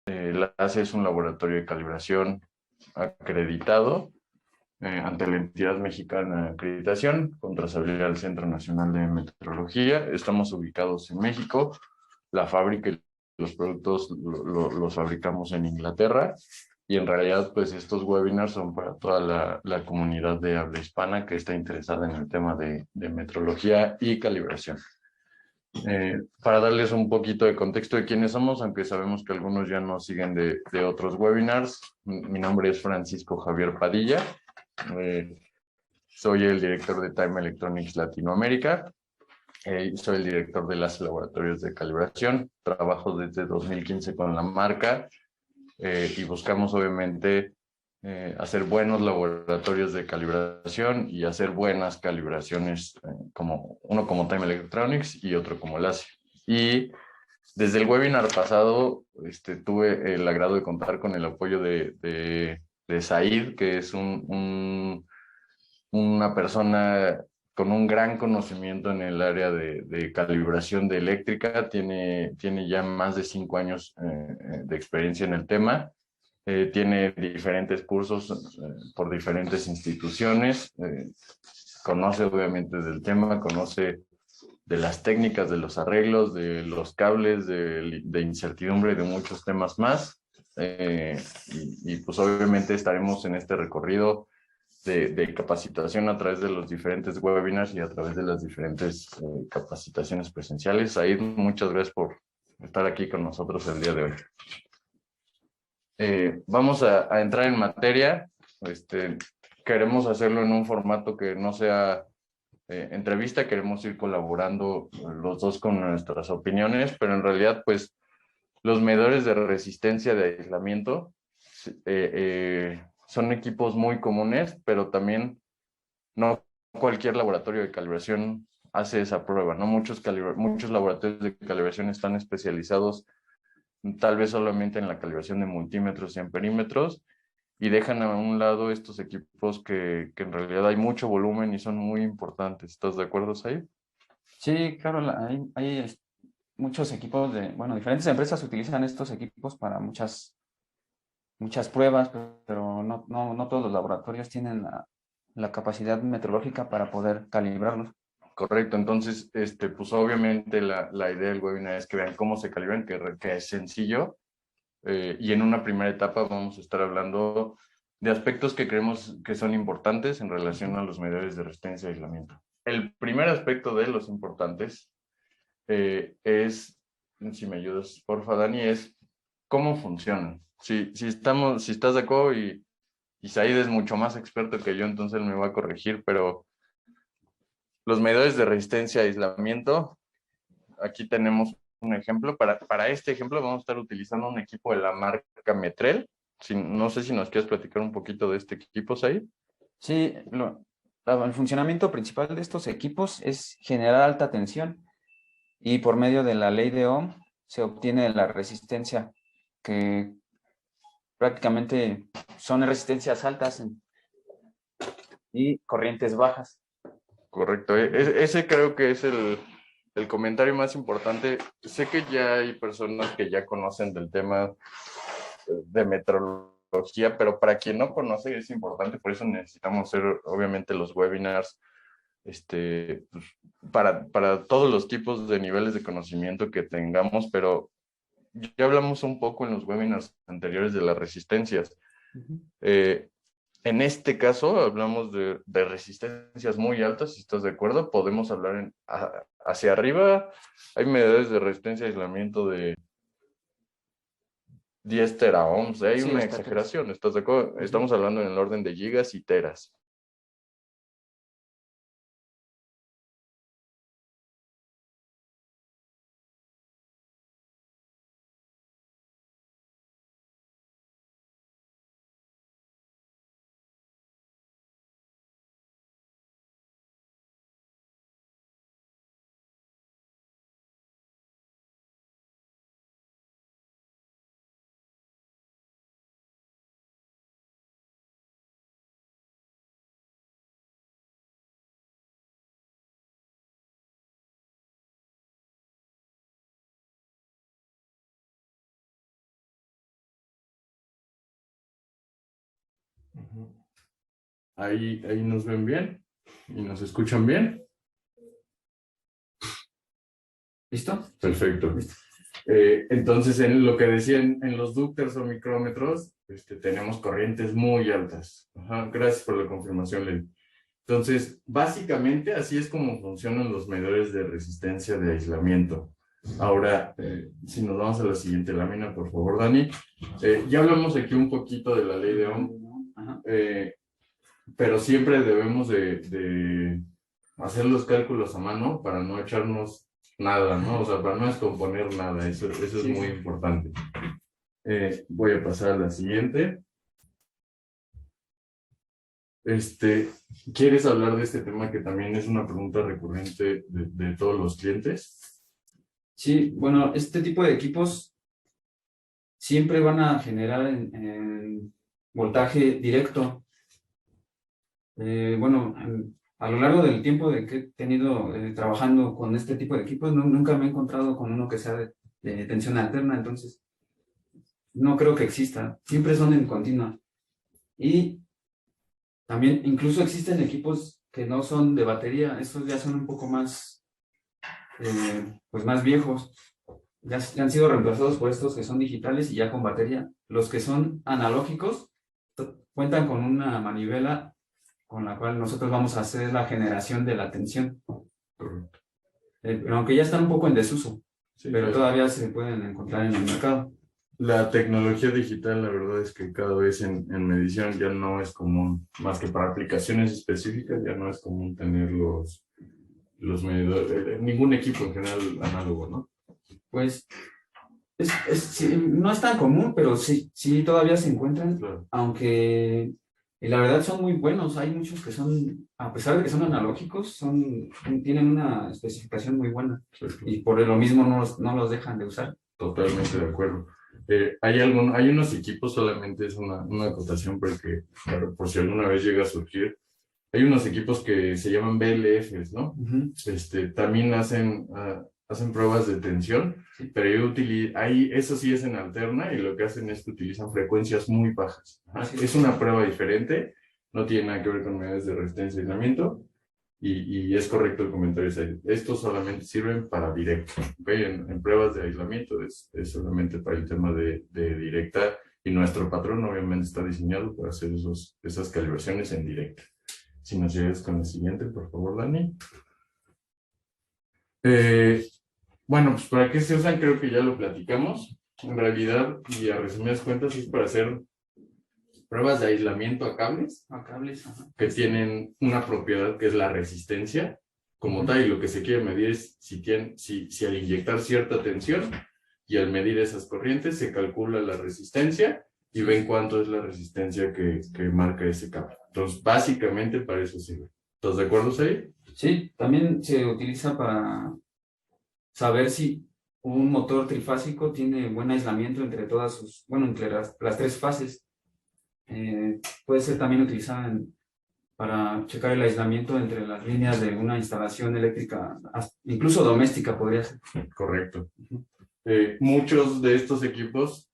La ACE es un laboratorio de calibración acreditado ante la entidad mexicana de acreditación, con trazabilidad del Centro Nacional de Metrología. Estamos ubicados en México. La fábrica y los productos los fabricamos en Inglaterra. Y en realidad, pues estos webinars son para toda la comunidad de habla hispana que está interesada en el tema de metrología y calibración. Para darles un poquito de contexto de quiénes somos, aunque sabemos que algunos ya nos siguen de otros webinars, mi nombre es Francisco Javier Padilla, eh, soy el director de Time Electronics Latinoamérica, soy el director de las laboratorios de calibración, trabajo desde 2015 con la marca y buscamos obviamente hacer buenos laboratorios de calibración y hacer buenas calibraciones, como uno como Time Electronics y otro como LASI. Y desde el webinar pasado tuve el agrado de contar con el apoyo de Said, que es una persona con un gran conocimiento en el área de calibración de eléctrica, tiene ya más de 5 años de experiencia en el tema, tiene diferentes cursos por diferentes instituciones, conoce obviamente del tema, conoce de las técnicas, de los arreglos, de los cables, de incertidumbre, de muchos temas más. Pues obviamente estaremos en este recorrido de capacitación a través de los diferentes webinars y a través de las diferentes capacitaciones presenciales. Aid, muchas gracias por estar aquí con nosotros el día de hoy. Vamos a entrar en materia. Queremos hacerlo en un formato que no sea entrevista, queremos ir colaborando los dos con nuestras opiniones, pero en realidad, pues, los medidores de resistencia de aislamiento son equipos muy comunes, pero también no cualquier laboratorio de calibración hace esa prueba, ¿no? Muchos laboratorios de calibración están especializados tal vez solamente en la calibración de multímetros y amperímetros, y dejan a un lado estos equipos que en realidad hay mucho volumen y son muy importantes. ¿Estás de acuerdo, Said? Sí, claro, hay muchos equipos bueno, diferentes empresas utilizan estos equipos para muchas pruebas, pero no todos los laboratorios tienen la capacidad metrológica para poder calibrarlos. Correcto, entonces, pues obviamente la idea del webinar es que vean cómo se calibran, que es sencillo, y en una primera etapa vamos a estar hablando de aspectos que creemos que son importantes en relación a los medidores de resistencia y aislamiento. El primer aspecto de los importantes es, si me ayudas, porfa, Dani, es cómo funcionan. Si estás de acuerdo y Said es mucho más experto que yo, entonces él me va a corregir, pero los medidores de resistencia y aislamiento, aquí tenemos un ejemplo. Para este ejemplo vamos a estar utilizando un equipo de la marca Metrel. No sé si nos quieres platicar un poquito de este equipo, Said. Sí, el funcionamiento principal de estos equipos es generar alta tensión y por medio de la ley de Ohm se obtiene la resistencia, que prácticamente son resistencias altas y corrientes bajas. Correcto. Ese creo que es el comentario más importante. Sé que ya hay personas que ya conocen del tema de metrología, pero para quien no conoce es importante, por eso necesitamos hacer obviamente los webinars pues, para todos los tipos de niveles de conocimiento que tengamos, pero ya hablamos un poco en los webinars anteriores de las resistencias. Ujú. Eh, en este caso hablamos de resistencias muy altas, si estás de acuerdo, podemos hablar hacia arriba, hay medidores de resistencia y aislamiento de 10 teraohms, hay Sí, una hasta tres. exageración, ¿estás de acuerdo? Ujú. Estamos hablando en el orden de gigas y teras. Ahí nos ven bien y nos escuchan bien. ¿Listo? Perfecto. Listo. Entonces, en lo que decían en los dúcteros o micrómetros, tenemos corrientes muy altas. Ajá, gracias por la confirmación, Len. Entonces, básicamente así es como funcionan los medidores de resistencia de aislamiento. Ahora, si nos vamos a la siguiente lámina, por favor, Dani. Ya hablamos aquí un poquito de la ley de Ohm, pero siempre debemos de hacer los cálculos a mano para no echarnos nada, ¿no? O sea, para no descomponer nada, eso es muy importante. Voy a pasar a la siguiente. ¿Quieres hablar de este tema que también es una pregunta recurrente de todos los clientes? Sí, bueno, este tipo de equipos siempre van a generar en voltaje directo. Bueno, a lo largo del tiempo de que he tenido trabajando con este tipo de equipos, nunca me he encontrado con uno que sea de tensión alterna, entonces no creo que exista. Siempre son en continua. Y también incluso existen equipos que no son de batería, estos ya son un poco más, pues más viejos. Ya han sido reemplazados por estos que son digitales y ya con batería. Los que son analógicos cuentan con una manivela con la cual nosotros vamos a hacer la generación de la tensión. Pero aunque ya están un poco en desuso, sí, pero claro, todavía se pueden encontrar en el mercado. La tecnología digital, la verdad es que cada vez en medición ya no es común, más que para aplicaciones específicas, ya no es común tener los medidores, ningún equipo en general análogo, ¿no? Pues sí, no es tan común, pero sí todavía se encuentran, claro, aunque la verdad son muy buenos. Hay muchos que son, a pesar de que son analógicos, tienen una especificación muy buena, sí, y por lo mismo no los dejan de usar. Totalmente de acuerdo. Hay unos equipos, solamente es una acotación porque, claro, por si alguna vez llega a surgir, hay unos equipos que se llaman BLFs, ¿no? También hacen pruebas de tensión, sí, pero eso sí es en alterna, y lo que hacen es que utilizan frecuencias muy bajas. Sí. Es una prueba diferente, no tiene nada que ver con medidores de resistencia y aislamiento, y es correcto el comentario. Estos solamente sirven para directo, ¿okay? En pruebas de aislamiento es solamente para el tema de directa, y nuestro patrón obviamente está diseñado para hacer esas calibraciones en directo. Si nos llegas con el siguiente, por favor, Dani. Bueno, pues ¿para qué se usan? Creo que ya lo platicamos. En realidad, y a resumidas cuentas, es para hacer pruebas de aislamiento a cables, que tienen una propiedad que es la resistencia como tal, y lo que se quiere medir es si al inyectar cierta tensión y al medir esas corrientes se calcula la resistencia y ven cuánto es la resistencia que marca ese cable. Entonces, básicamente para eso sirve. ¿Estás de acuerdo, Sai? Sí, también se utiliza para saber si un motor trifásico tiene buen aislamiento entre entre las tres fases. Puede ser también utilizada para checar el aislamiento entre las líneas de una instalación eléctrica, incluso doméstica podría ser. Correcto. Muchos de estos equipos,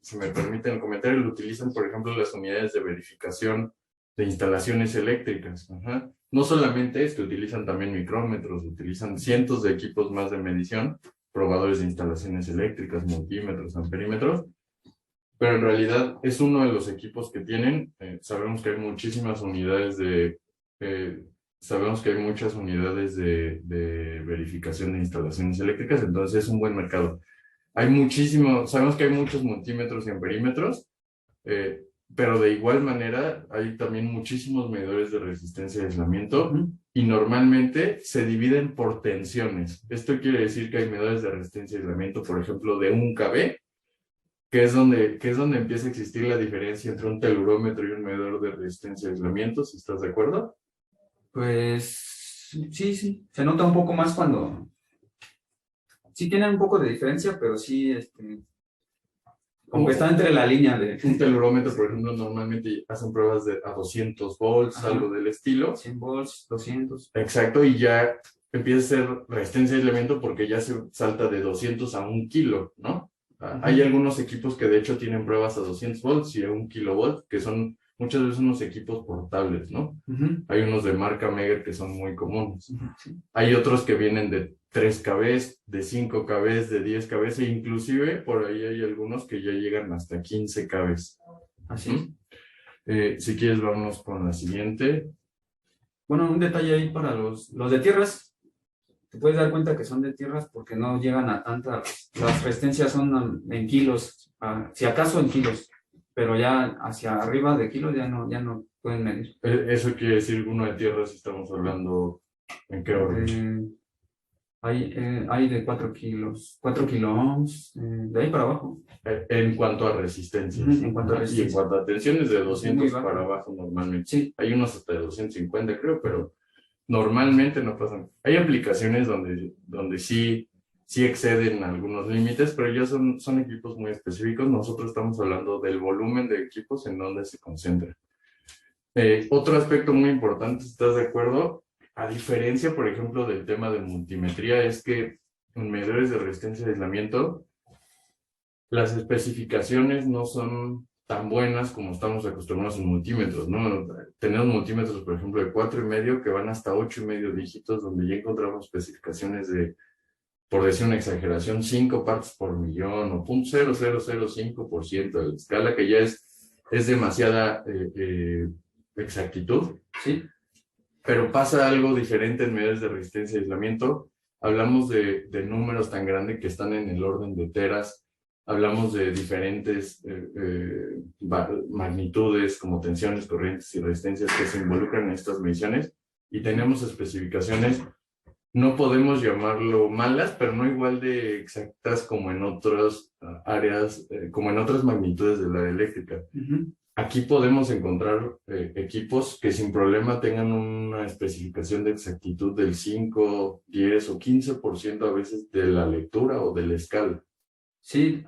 si me permiten el comentario, lo utilizan, por ejemplo, las unidades de verificación de instalaciones eléctricas. Ajá. No solamente esto, utilizan también micrómetros, utilizan cientos de equipos más de medición, probadores de instalaciones eléctricas, multímetros, amperímetros, pero en realidad es uno de los equipos que tienen. Sabemos que hay muchísimas unidades sabemos que hay muchas unidades de verificación de instalaciones eléctricas, entonces es un buen mercado. Sabemos que hay muchos multímetros y amperímetros, pero de igual manera hay también muchísimos medidores de resistencia y aislamiento, y normalmente se dividen por tensiones. Esto quiere decir que hay medidores de resistencia y aislamiento, por ejemplo, de 1 kV, que es donde empieza a existir la diferencia entre un telurómetro y un medidor de resistencia y aislamiento, ¿si estás de acuerdo? Pues sí, se nota un poco más cuando... Sí tienen un poco de diferencia, pero sí, como que está entre la línea de... Un telurómetro, por ejemplo, normalmente hacen pruebas a 200 volts, ajá, algo del estilo. 100 volts, 200. Exacto, y ya empieza a ser resistencia y aislamiento porque ya se salta de 200 a 1 kilo, ¿no? Hay algunos equipos que de hecho tienen pruebas a 200 volts y a 1 kilovolt, que son muchas veces unos equipos portables, ¿no? Hay unos de marca Megger que son muy comunes. Hay otros que vienen de 3 kV, de 5 kV, de 10 kV, e inclusive por ahí hay algunos que ya llegan hasta 15 kV. Así. Si quieres, vamos con la siguiente. Bueno, un detalle ahí para los de tierras. Te puedes dar cuenta que son de tierras porque no llegan a tantas. Las resistencias son en kilos, si acaso en kilos, pero ya hacia arriba de kilos ya no pueden medir. Eso quiere decir uno de tierras, estamos hablando en qué orden. Hay de 4 kilos, 4 kilo ohms, de ahí para abajo. En cuanto a resistencia. En cuanto a resistencia. Y en cuanto a tensiones, de 200 para abajo normalmente. Sí. Hay unos hasta de 250, creo, pero normalmente no pasan. Hay aplicaciones donde sí exceden algunos límites, pero ya son equipos muy específicos. Nosotros estamos hablando del volumen de equipos en donde se concentra. Otro aspecto muy importante, ¿estás de acuerdo? A diferencia, por ejemplo, del tema de multimetría, es que en medidores de resistencia de aislamiento, las especificaciones no son tan buenas como estamos acostumbrados en multímetros, ¿no? Tenemos multímetros, por ejemplo, de 4,5 que van hasta 8,5 dígitos, donde ya encontramos especificaciones de, por decir una exageración, 5 partes por millón o 0.0005% de la escala, que ya es demasiada exactitud. Sí. Pero pasa algo diferente en medidores de resistencia y aislamiento. Hablamos de números tan grandes que están en el orden de teras. Hablamos de diferentes magnitudes como tensiones, corrientes y resistencias que se involucran en estas mediciones. Y tenemos especificaciones, no podemos llamarlo malas, pero no igual de exactas como en otras áreas, como en otras magnitudes de la eléctrica. Aquí podemos encontrar equipos que sin problema tengan una especificación de exactitud del 5, 10 o 15% a veces de la lectura o de la escala. Sí,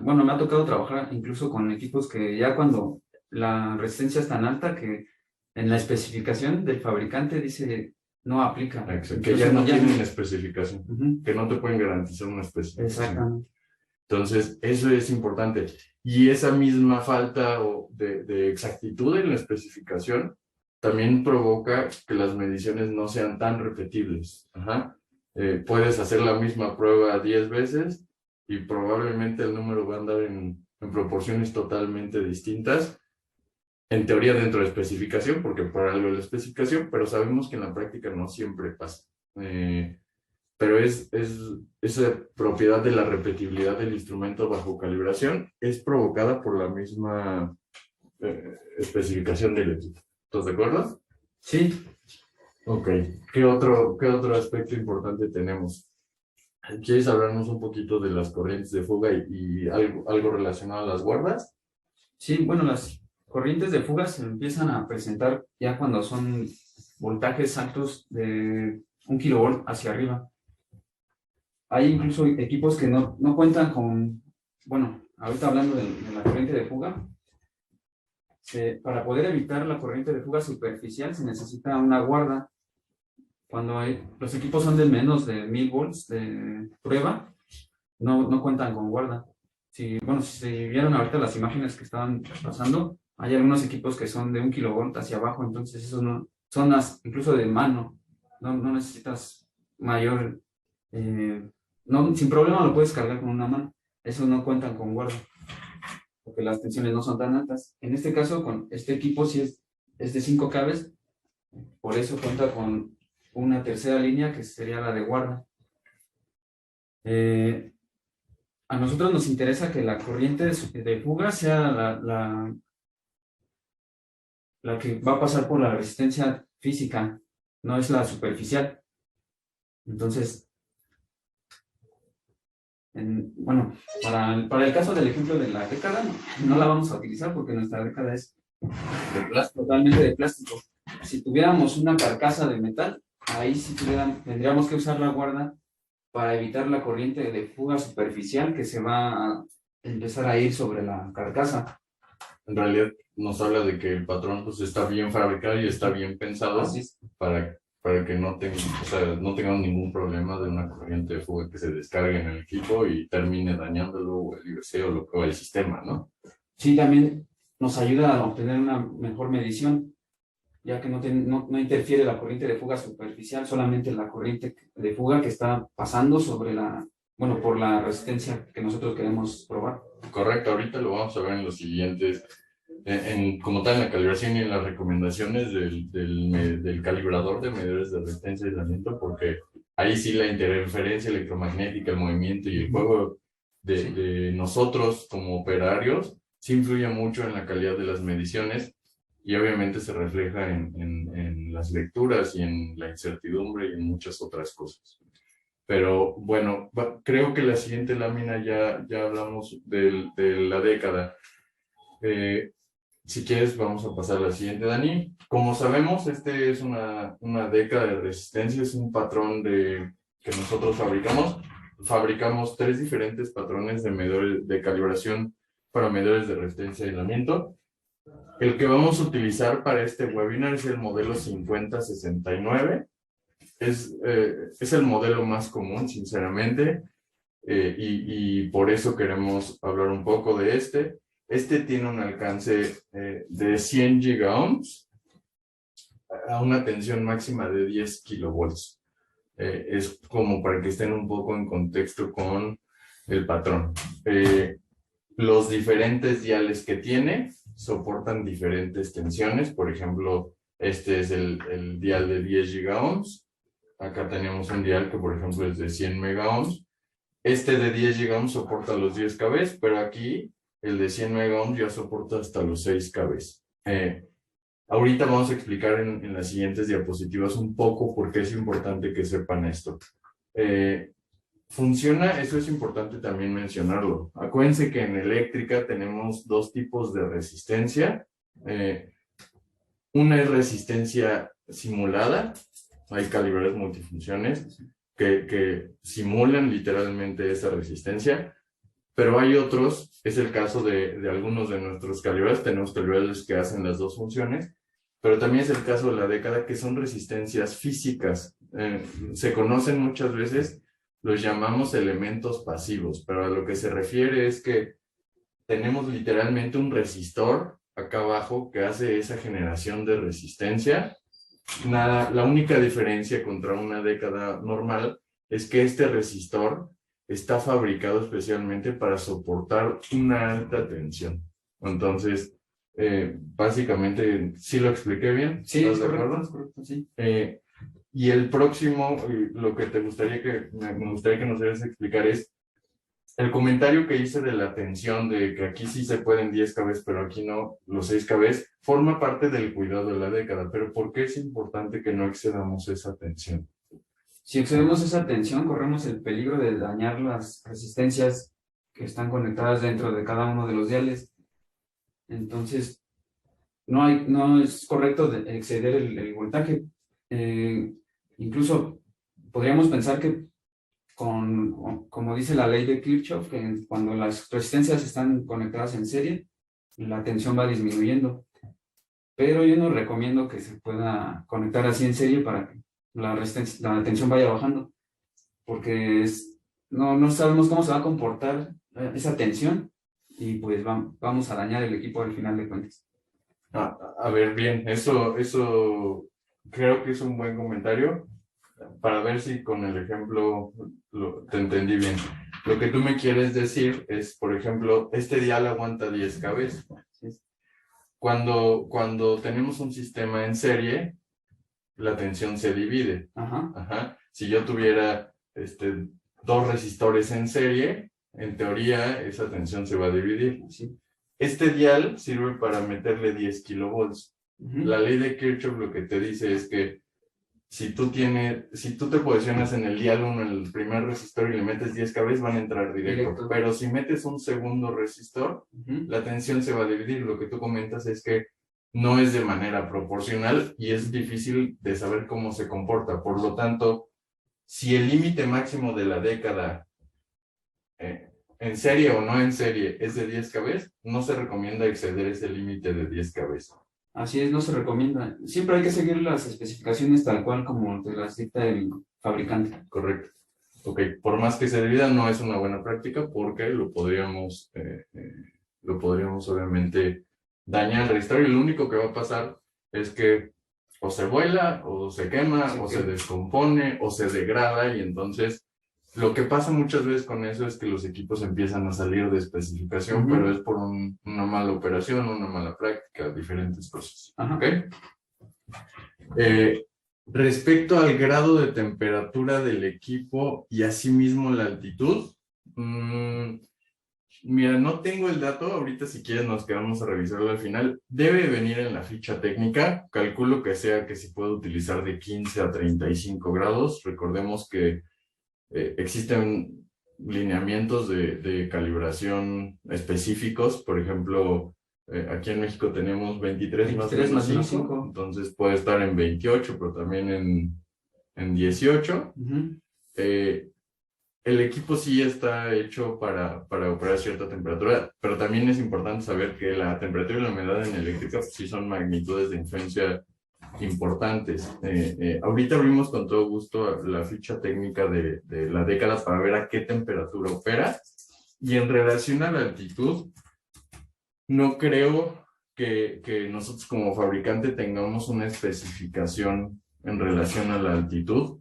bueno, me ha tocado trabajar incluso con equipos que ya cuando la resistencia es tan alta que en la especificación del fabricante dice no aplica. Que ya no tienen especificación, que no te pueden garantizar una especificación. Exactamente. Entonces, eso es importante. Y esa misma falta de exactitud en la especificación también provoca que las mediciones no sean tan repetibles. Puedes hacer la misma prueba 10 veces y probablemente el número va a andar en proporciones totalmente distintas. En teoría dentro de especificación, porque por algo es la especificación, pero sabemos que en la práctica no siempre pasa. Pero esa propiedad de la repetibilidad del instrumento bajo calibración es provocada por la misma especificación del equipo. ¿Estás de acuerdo? Sí. Ok. ¿Qué otro aspecto importante tenemos? ¿Quieres hablarnos un poquito de las corrientes de fuga y algo relacionado a las guardas? Sí, bueno, las corrientes de fuga se empiezan a presentar ya cuando son voltajes altos de 1 kilovolt hacia arriba. Hay incluso equipos que no cuentan con, bueno, ahorita hablando de la corriente de fuga, para poder evitar la corriente de fuga superficial se necesita una guarda. Cuando los equipos son de menos de 1000 volts de prueba, no cuentan con guarda. Si vieron ahorita las imágenes que estaban pasando, hay algunos equipos que son de 1 kilovolt hacia abajo, entonces esos no, son incluso de mano, no necesitas mayor, sin problema lo puedes cargar con una mano, esos no cuentan con guarda, porque las tensiones no son tan altas. En este caso, con este equipo sí es de 5 kV, por eso cuenta con una tercera línea que sería la de guarda. A nosotros nos interesa que la corriente de fuga sea la que va a pasar por la resistencia física, no es la superficial. Entonces, bueno, para el caso del ejemplo de la década, no la vamos a utilizar porque nuestra década es totalmente de plástico. Si tuviéramos una carcasa de metal, ahí sí tendríamos que usar la guarda para evitar la corriente de fuga superficial que se va a empezar a ir sobre la carcasa. En realidad nos habla de que el patrón pues está bien fabricado y está bien pensado para para que no, o sea, no tengamos ningún problema de una corriente de fuga que se descargue en el equipo y termine dañándolo o el IBC o el sistema, ¿no? Sí, también nos ayuda a obtener una mejor medición, ya que no interfiere la corriente de fuga superficial, solamente la corriente de fuga que está pasando sobre por la resistencia que nosotros queremos probar. Correcto, ahorita lo vamos a ver en los siguientes, como tal en la calibración y en las recomendaciones del calibrador de medidores de resistencia y aislamiento, porque ahí sí la interferencia electromagnética, el movimiento y el juego de nosotros como operarios sí influye mucho en la calidad de las mediciones y obviamente se refleja en las lecturas y en la incertidumbre y en muchas otras cosas. Pero bueno, creo que la siguiente lámina ya hablamos de la década. Si quieres, vamos a pasar a la siguiente, Dani. Como sabemos, este es una década de resistencia, es un patrón que nosotros fabricamos. Fabricamos 3 diferentes patrones de medidores de calibración para medidores de resistencia y aislamiento. El que vamos a utilizar para este webinar es el modelo 5069. Es el modelo más común, sinceramente, y por eso queremos hablar un poco de este. Este tiene un alcance de 100 gigaohms a una tensión máxima de 10 kilovolts. Es como para que estén un poco en contexto con el patrón. Los diferentes diales que tiene soportan diferentes tensiones. Por ejemplo, este es el dial de 10 gigaohms. Acá tenemos un dial que, por ejemplo, es de 100 megaohms. Este de 10 gigaohms soporta los 10 kb, pero aquí el de 100 megaohms ya soporta hasta los 6 kb. Ahorita vamos a explicar en las siguientes diapositivas un poco por qué es importante que sepan esto. Funciona, eso es importante también mencionarlo. Acuérdense que en eléctrica tenemos 2 tipos de resistencia. Una es resistencia simulada. Hay calibradores multifunciones que simulan literalmente esa resistencia, pero hay otros, es el caso de algunos de nuestros calibradores, tenemos calibradores que hacen las 2 funciones, pero también es el caso de la década que son resistencias físicas. Se conocen muchas veces, los llamamos elementos pasivos, pero a lo que se refiere es que tenemos literalmente un resistor acá abajo que hace esa generación de resistencia. La única diferencia contra una década normal es que este resistor está fabricado especialmente para soportar una alta tensión. Entonces, básicamente, ¿sí lo expliqué bien? Sí, es correcto, sí. Y el próximo, lo que me gustaría que nos debes explicar es el comentario que hice de la tensión, de que aquí sí se pueden 10 kb, pero aquí no, los 6 kb, forma parte del cuidado de la década. Pero ¿por qué es importante que no excedamos esa tensión? Si excedemos esa tensión, corremos el peligro de dañar las resistencias que están conectadas dentro de cada uno de los diales. Entonces, no es correcto exceder el voltaje. Incluso podríamos pensar que como dice la ley de Kirchhoff, que cuando las resistencias están conectadas en serie, la tensión va disminuyendo. Pero yo no recomiendo que se pueda conectar así en serie para que la tensión vaya bajando, porque no sabemos cómo se va a comportar esa tensión y pues vamos a dañar el equipo al final de cuentas. A ver, bien, eso creo que es un buen comentario. Para ver si con el ejemplo te entendí bien. Lo que tú me quieres decir es, por ejemplo, este dial aguanta 10 kb. Cuando tenemos un sistema en serie, la tensión se divide. Ajá. Si yo tuviera 2 resistores en serie, en teoría esa tensión se va a dividir. Sí. Este dial sirve para meterle 10 kilovolts. La ley de Kirchhoff lo que te dice es que si tú te posicionas en el dial 1, en el primer resistor, y le metes 10 kb, van a entrar directo. Pero si metes un segundo resistor, la tensión se va a dividir. Lo que tú comentas es que no es de manera proporcional y es difícil de saber cómo se comporta. Por lo tanto, si el límite máximo de la década, en serie o no en serie, es de 10 kb, no se recomienda exceder ese límite de 10 kb. Así es, no se recomienda. Siempre hay que seguir las especificaciones tal cual como te las dicta el fabricante. Correcto. Ok, por más que se divida, no es una buena práctica porque lo podríamos obviamente dañar, registrar, y lo único que va a pasar es que o se vuela, o se quema, o se descompone, o se degrada, y entonces lo que pasa muchas veces con eso es que los equipos empiezan a salir de especificación, pero es por una mala operación, una mala práctica, diferentes cosas. ¿Ok? Respecto al grado de temperatura del equipo y asimismo la altitud, mira, no tengo el dato, ahorita si quieres nos quedamos a revisarlo al final. Debe venir en la ficha técnica, calculo que se puede utilizar de 15 a 35 grados. Recordemos que existen lineamientos de calibración específicos, por ejemplo, aquí en México tenemos 23 más menos 5, entonces puede estar en 28, pero también en 18. El equipo sí está hecho para operar cierta temperatura, pero también es importante saber que la temperatura y la humedad en eléctrica sí son magnitudes de influencia importantes. Ahorita abrimos con todo gusto la ficha técnica de la década para ver a qué temperatura opera, y en relación a la altitud, no creo que nosotros como fabricante tengamos una especificación en relación a la altitud,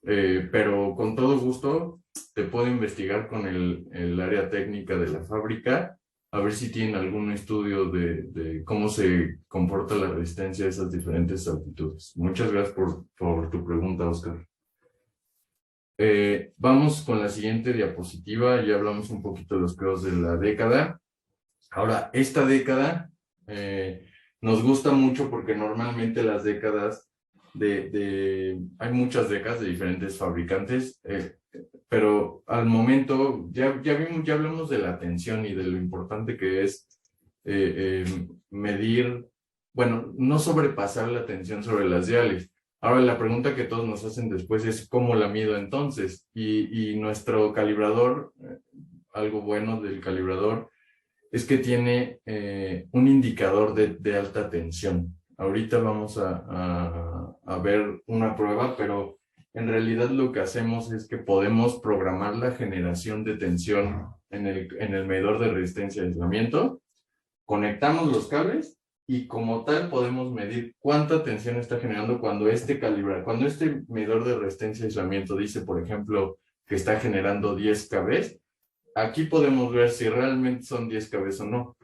pero con todo gusto te puedo investigar con el área técnica de la fábrica, a ver si tienen algún estudio de cómo se comporta la resistencia a esas diferentes altitudes. Muchas gracias por tu pregunta, Oscar. Vamos con la siguiente diapositiva. Ya hablamos un poquito de los creos de la década. Ahora, esta década nos gusta mucho porque normalmente las décadas hay muchas décadas de diferentes fabricantes, pero al momento ya hablamos de la tensión y de lo importante que es medir, bueno, no sobrepasar la tensión sobre las diales. Ahora la pregunta que todos nos hacen después es ¿cómo la mido entonces? Y nuestro calibrador, algo bueno del calibrador, es que tiene un indicador de alta tensión. Ahorita vamos a ver una prueba, pero en realidad lo que hacemos es que podemos programar la generación de tensión en el medidor de resistencia y aislamiento, conectamos los cables y como tal podemos medir cuánta tensión está generando cuando este medidor de resistencia y aislamiento dice, por ejemplo, que está generando 10 kV. Aquí podemos ver si realmente son 10 kV o no,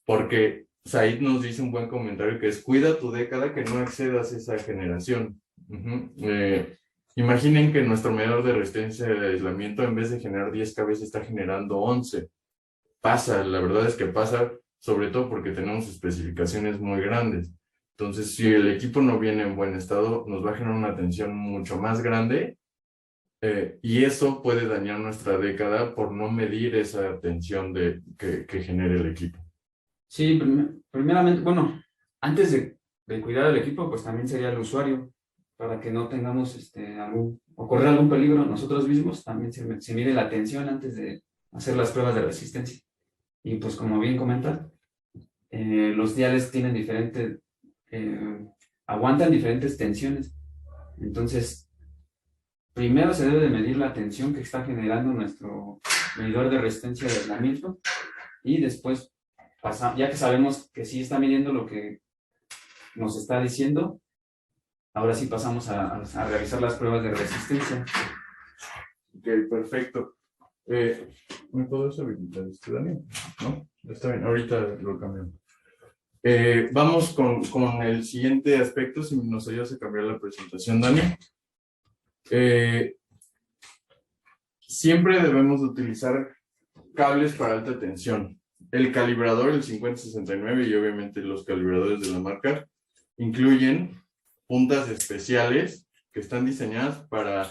porque Said nos dice un buen comentario que es cuida tu década que no excedas esa generación. Imaginen que nuestro medidor de resistencia de aislamiento en vez de generar 10 kV está generando 11. La verdad es que pasa, sobre todo porque tenemos especificaciones muy grandes. Entonces, si el equipo no viene en buen estado, nos va a generar una tensión mucho más grande, y eso puede dañar nuestra década por no medir esa tensión que genere el equipo. Sí, primeramente, bueno, antes de cuidar al equipo, pues también sería el usuario, para que no tengamos correr algún peligro nosotros mismos. También se mide la tensión antes de hacer las pruebas de resistencia. Y pues como bien comenta, los diales tienen aguantan diferentes tensiones. Entonces, primero se debe de medir la tensión que está generando nuestro medidor de resistencia de aislamiento, y después, ya que sabemos que sí está midiendo lo que nos está diciendo, ahora sí pasamos a realizar las pruebas de resistencia. Ok, perfecto. ¿Me puedes habilitar esto, Dani? ¿No? Está bien, ahorita lo cambiamos. Vamos con el siguiente aspecto, si nos ayudas a cambiar la presentación, Dani. Siempre debemos de utilizar cables para alta tensión. El calibrador, el 5069, y obviamente los calibradores de la marca, incluyen puntas especiales que están diseñadas para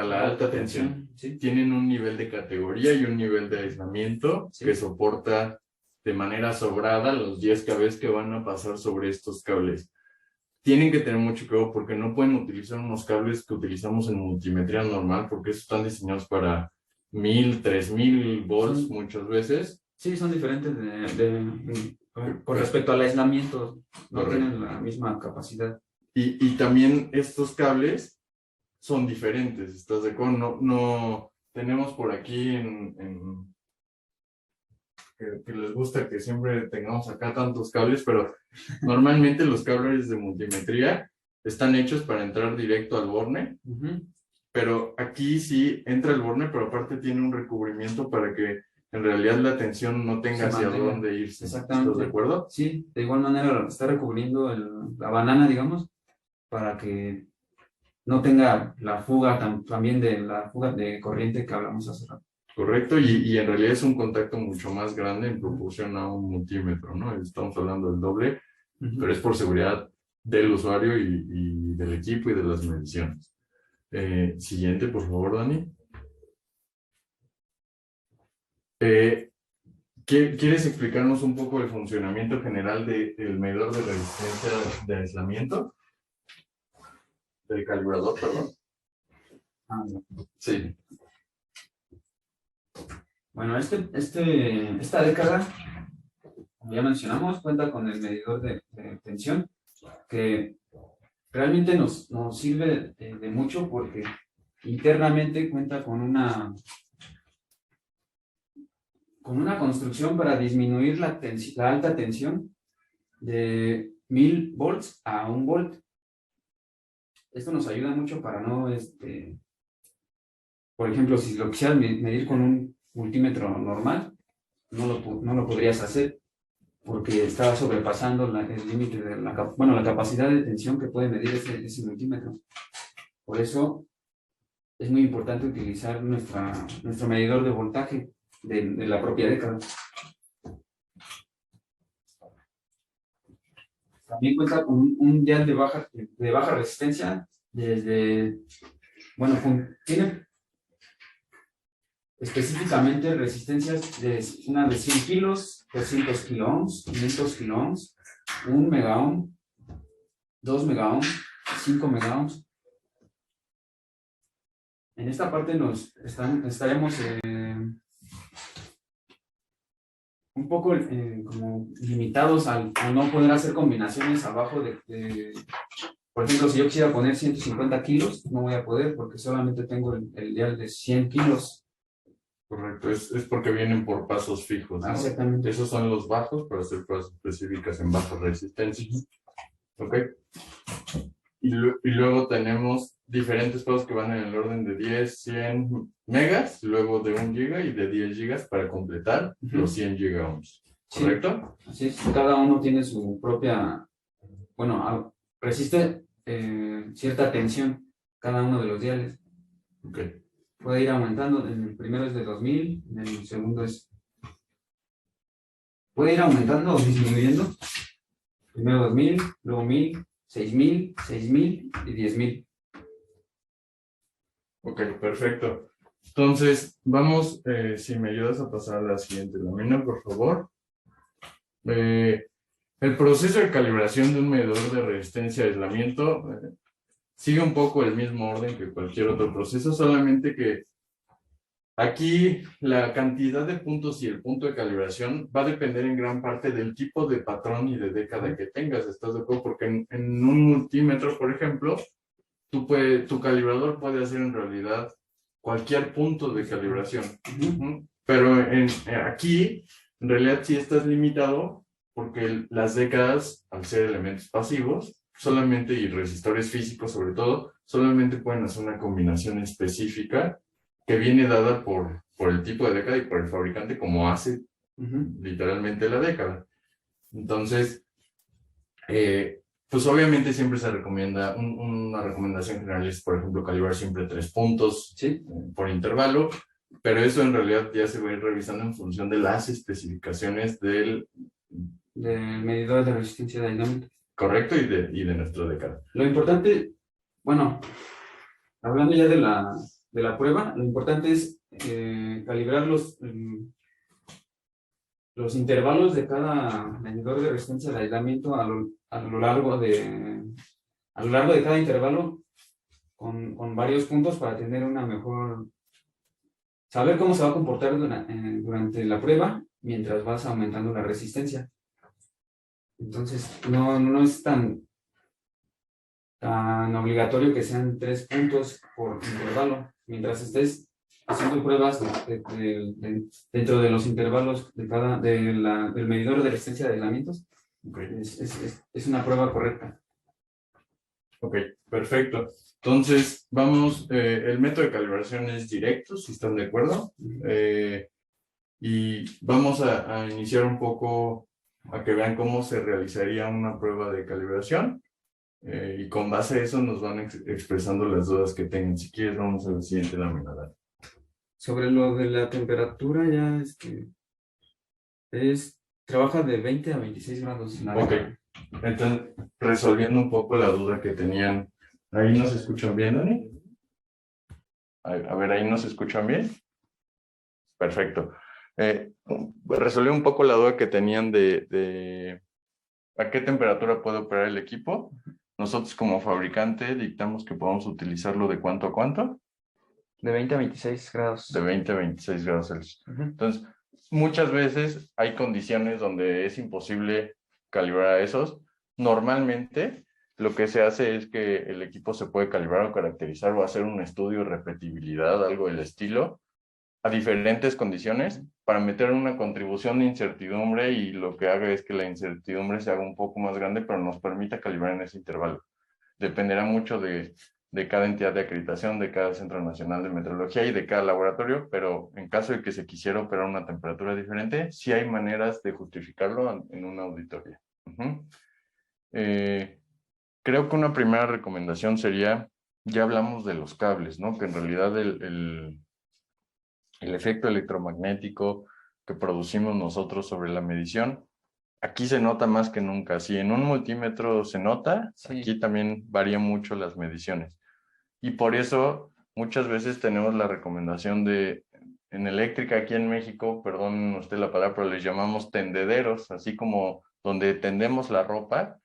la alta tensión. ¿Sí? Tienen un nivel de categoría y un nivel de aislamiento, ¿sí?, que soporta de manera sobrada los 10 kV que van a pasar sobre estos cables. Tienen que tener mucho cuidado porque no pueden utilizar unos cables que utilizamos en multimetría normal, porque esos están diseñados para 1000, 3000 volts muchas veces. Sí, son diferentes Con respecto al aislamiento, no Correcto. tienen la misma capacidad. Y también estos cables son diferentes, ¿estás de acuerdo? No tenemos por aquí que les gusta que siempre tengamos acá tantos cables, pero normalmente los cables de multimetría están hechos para entrar directo al borne, pero aquí sí entra el borne, pero aparte tiene un recubrimiento para que en realidad la tensión no tenga hacia dónde irse. Exactamente. ¿Estás de acuerdo? Sí, de igual manera está recubriendo la banana, digamos, para que no tenga la fuga también de la fuga de corriente que hablamos hace rato. Correcto, y en realidad es un contacto mucho más grande en proporción a un multímetro, ¿no? Estamos hablando del doble, pero es por seguridad del usuario y del equipo y de las mediciones. Siguiente, por favor, Dani. ¿Quieres explicarnos un poco el funcionamiento general del medidor de resistencia de aislamiento? Del calibrador, perdón. Sí. Bueno, esta década, como ya mencionamos, cuenta con el medidor de tensión, que realmente nos sirve de mucho porque internamente cuenta con una construcción para disminuir la alta tensión de 1000 volts a 1 volt. Esto nos ayuda mucho para no, por ejemplo, si lo quisieras medir con un multímetro normal, no lo podrías hacer porque está sobrepasando el límite de la capacidad de tensión que puede medir ese multímetro. Por eso es muy importante utilizar nuestro medidor de voltaje de la propia década. También cuenta con un dial de baja resistencia tiene específicamente resistencias una de 100 kilos, 200 kiloohms, 500 kiloohms, 1 megaohm, 2 megaohm, 5 megaohms. En esta parte estaremos un poco como limitados a no poder hacer combinaciones abajo por ejemplo, si yo quisiera poner 150 kilos, no voy a poder porque solamente tengo el dial de 100 kilos. Correcto, es porque vienen por pasos fijos, ¿no? Exactamente. Esos son los bajos para hacer pruebas específicas en baja resistencia. ¿Ok? Y luego tenemos diferentes pasos que van en el orden de 10, 100 megas, luego de 1 giga y de 10 gigas para completar los 100 gigaohms. ¿Correcto? Sí, así es. Cada uno tiene su propia, resiste cierta tensión cada uno de los diales. Ok. Puede ir aumentando, en el primero es de 2000, en el segundo puede ir aumentando o disminuyendo. Primero 2000, luego 1000, 6000, 6000 y 10000. Ok, perfecto. Entonces, vamos, si me ayudas a pasar a la siguiente lámina, por favor. El proceso de calibración de un medidor de resistencia a aislamiento sigue un poco el mismo orden que cualquier otro proceso, solamente que aquí la cantidad de puntos y el punto de calibración va a depender en gran parte del tipo de patrón y de década que tengas, ¿estás de acuerdo? Porque en un multímetro, por ejemplo, tu calibrador puede hacer en realidad cualquier punto de calibración. Pero aquí, en realidad sí estás limitado porque las décadas, al ser elementos pasivos, solamente, y resistores físicos sobre todo, solamente pueden hacer una combinación específica que viene dada por el tipo de década y por el fabricante, como hace literalmente la década. Entonces, pues obviamente siempre se recomienda, una recomendación general es, por ejemplo, calibrar siempre 3 puntos por intervalo, pero eso en realidad ya se va a ir revisando en función de las especificaciones del medidor de resistencia de aislamiento. Correcto, y de nuestra década. Lo importante, hablando ya de la prueba, lo importante es calibrar los intervalos de cada medidor de resistencia de aislamiento a lo largo de cada intervalo con varios puntos para tener una mejor, saber cómo se va a comportar durante la prueba mientras vas aumentando la resistencia. Entonces, no es tan obligatorio que sean 3 puntos por intervalo. Mientras estés haciendo pruebas dentro de los intervalos del medidor de resistencia de aislamientos, Okay. es una prueba correcta. Ok, perfecto. Entonces, vamos, el método de calibración es directo, si están de acuerdo. Y vamos a iniciar un poco a que vean cómo se realizaría una prueba de calibración. Y con base a eso nos van expresando las dudas que tengan. Si quieres, vamos a la siguiente lámina. Dani. Sobre lo de la temperatura, ya trabaja de 20 a 26 grados. Ok, entonces, resolviendo un poco la duda que tenían. ¿Ahí nos escuchan bien, Dani? A ver, ¿ahí nos escuchan bien? Perfecto. Resolví un poco la duda que tenían de a qué temperatura puede operar el equipo. Nosotros como fabricante dictamos que podemos utilizarlo de cuánto a cuánto. De 20 a 26 grados. De 20 a 26 grados Celsius. Entonces, muchas veces hay condiciones donde es imposible calibrar a esos. Normalmente, lo que se hace es que el equipo se puede calibrar o caracterizar o hacer un estudio de repetibilidad, algo del estilo, a diferentes condiciones para meter una contribución de incertidumbre y lo que haga es que la incertidumbre se haga un poco más grande, pero nos permita calibrar en ese intervalo. Dependerá mucho de cada entidad de acreditación, de cada Centro Nacional de Meteorología y de cada laboratorio, pero en caso de que se quisiera operar una temperatura diferente, sí hay maneras de justificarlo en una auditoría. Creo que una primera recomendación sería, ya hablamos de los cables, ¿no? Que en realidad el efecto electromagnético que producimos nosotros sobre la medición, aquí se nota más que nunca. Si en un multímetro se nota, sí, aquí también varían mucho las mediciones. Y por eso muchas veces tenemos la recomendación en eléctrica aquí en México, perdón usted la palabra, pero les llamamos tendederos, así como donde tendemos la ropa.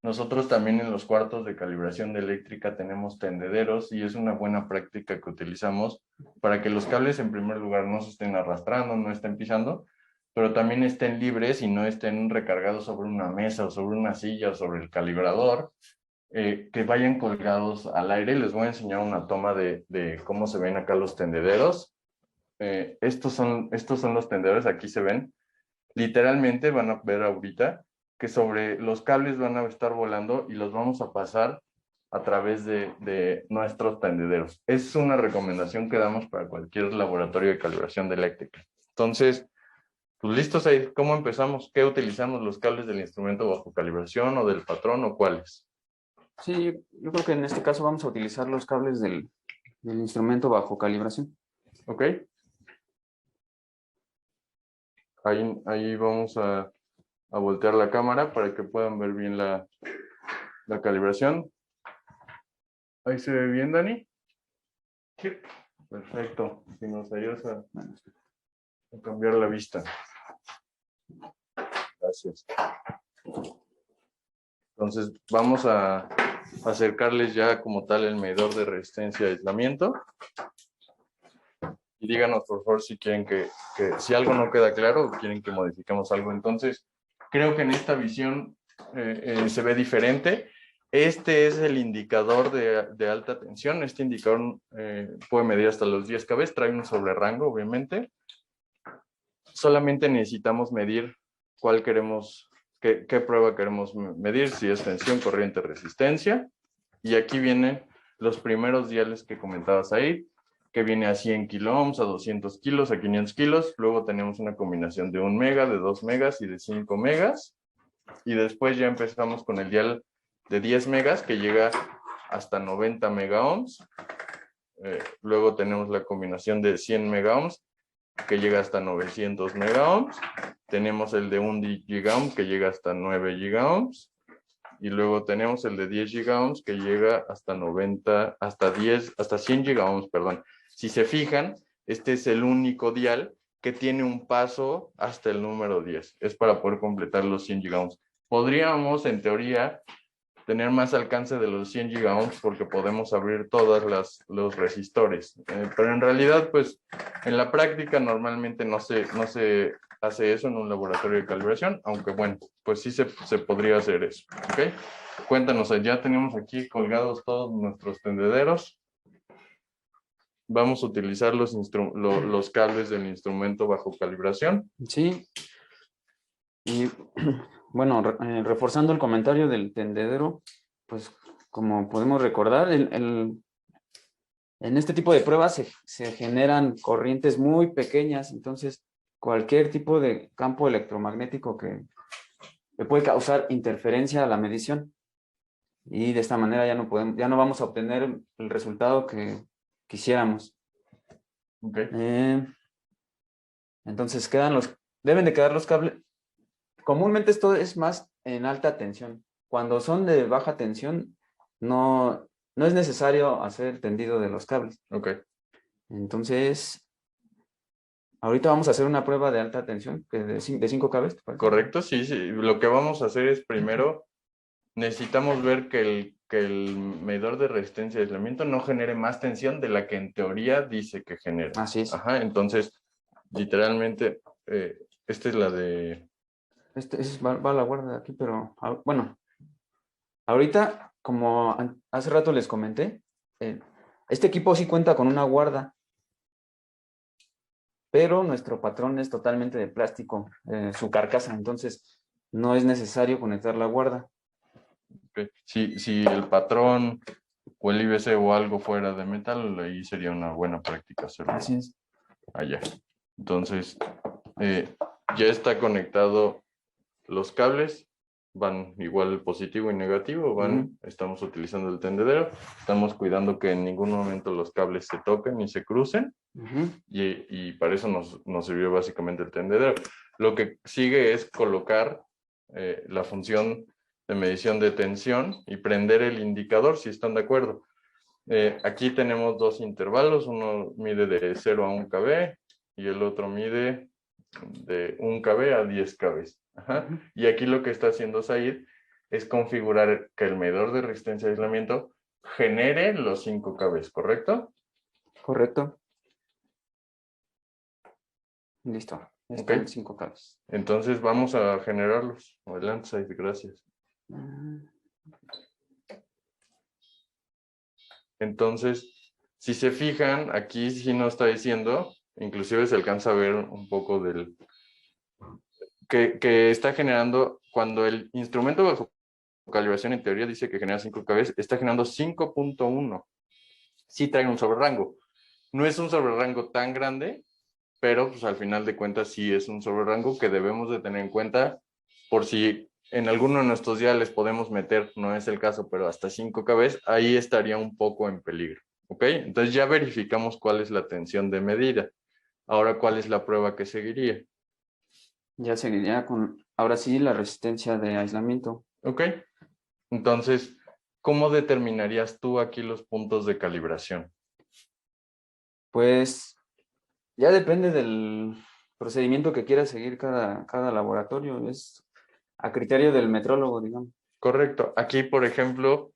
Nosotros también en los cuartos de calibración de eléctrica tenemos tendederos y es una buena práctica que utilizamos para que los cables en primer lugar no se estén arrastrando, no estén pisando, pero también estén libres y no estén recargados sobre una mesa o sobre una silla o sobre el calibrador, que vayan colgados al aire. Les voy a enseñar una toma de cómo se ven acá los tendederos. Estos son los tendederos, aquí se ven. Literalmente van a ver ahorita que sobre los cables van a estar volando y los vamos a pasar a través de nuestros tendederos. Es una recomendación que damos para cualquier laboratorio de calibración de eléctrica. Entonces, pues listos ahí. ¿Cómo empezamos? ¿Qué utilizamos? ¿Los cables del instrumento bajo calibración o del patrón o cuáles? Sí, yo creo que en este caso vamos a utilizar los cables del instrumento bajo calibración. Ok. Ahí vamos a voltear la cámara para que puedan ver bien la calibración. Ahí se ve bien, Dani. Sí. Perfecto. Si nos ayudas a cambiar la vista. Gracias. Entonces vamos a acercarles ya como tal el medidor de resistencia y aislamiento. Y díganos por favor si quieren que si algo no queda claro o quieren que modifiquemos algo. Entonces, creo que en esta visión se ve diferente. Este es el indicador de alta tensión. Este indicador puede medir hasta los 10 kV, trae un sobrerango, obviamente. Solamente necesitamos medir cuál queremos, qué prueba queremos medir, si es tensión, corriente, resistencia. Y aquí vienen los primeros diales que comentabas ahí, que viene a 100 kiloohms, a 200 kilos, a 500 kilos. Luego tenemos una combinación de 1 mega, de 2 megas y de 5 megas. Y después ya empezamos con el dial de 10 megas que llega hasta 90 megaohms. Luego tenemos la combinación de 100 megaohms que llega hasta 900 megaohms. Tenemos el de 1 gigaohm que llega hasta 9 gigaohms. Y luego tenemos el de 10 gigaohms que llega hasta 100 gigaohms, perdón. Si se fijan, este es el único dial que tiene un paso hasta el número 10. Es para poder completar los 100 gigaohms. Podríamos, en teoría, tener más alcance de los 100 gigaohms porque podemos abrir todos los resistores. Pero en realidad, pues, en la práctica normalmente no se hace eso en un laboratorio de calibración, aunque bueno, pues sí se podría hacer eso, ¿ok? Cuéntanos, ya tenemos aquí colgados todos nuestros tendederos. Vamos a utilizar los cables del instrumento bajo calibración. Sí, y bueno, reforzando el comentario del tendedero, pues como podemos recordar, en este tipo de pruebas se generan corrientes muy pequeñas, entonces cualquier tipo de campo electromagnético que puede causar interferencia a la medición y de esta manera ya no vamos a obtener el resultado que quisiéramos. Okay. Entonces deben de quedar los cables. Comúnmente esto es más en alta tensión. Cuando son de baja tensión, no es necesario hacer el tendido de los cables. Okay. Entonces, ahorita vamos a hacer una prueba de alta tensión de 5 cables. Correcto, sí. Lo que vamos a hacer es primero, necesitamos ver que el medidor de resistencia de aislamiento no genere más tensión de la que en teoría dice que genera. Así es. Ajá, entonces, literalmente, esta es la de... Va a la guarda de aquí, pero bueno, ahorita, como hace rato les comenté, este equipo sí cuenta con una guarda, pero nuestro patrón es totalmente de plástico, su carcasa, entonces no es necesario conectar la guarda. Okay. Si el patrón o el IBC o algo fuera de metal, ahí sería una buena práctica hacerlo. Así es. Allá. Entonces, ya está conectado los cables, van igual positivo y negativo, estamos utilizando el tendedero, estamos cuidando que en ningún momento los cables se toquen ni se crucen, y para eso nos sirvió básicamente el tendedero. Lo que sigue es colocar la función de medición de tensión y prender el indicador, si están de acuerdo. Aquí tenemos dos intervalos, uno mide de 0 a 1 kb y el otro mide de 1 kb a 10 kb. Ajá. Y aquí lo que está haciendo Said es configurar que el medidor de resistencia de aislamiento genere los 5 kb, ¿correcto? Correcto. Listo. Están 5 cables. Entonces vamos a generarlos. Adelante, Said, gracias. Entonces, si se fijan, aquí sí nos está diciendo, inclusive se alcanza a ver un poco del... que está generando, cuando el instrumento bajo calibración en teoría dice que genera 5 kb, está generando 5.1. Sí trae un sobrerango. No es un sobrerango tan grande, pero pues al final de cuentas sí es un sobrerango que debemos de tener en cuenta por si en alguno de nuestros diales podemos meter, no es el caso, pero hasta 5 kb, ahí estaría un poco en peligro, ¿ok? Entonces ya verificamos cuál es la tensión de medida. Ahora, ¿cuál es la prueba que seguiría? Ya seguiría con, ahora sí, la resistencia de aislamiento. Ok. Entonces, ¿cómo determinarías tú aquí los puntos de calibración? Pues ya depende del procedimiento que quiera seguir cada laboratorio. Es a criterio del metrólogo, digamos. Correcto. Aquí, por ejemplo,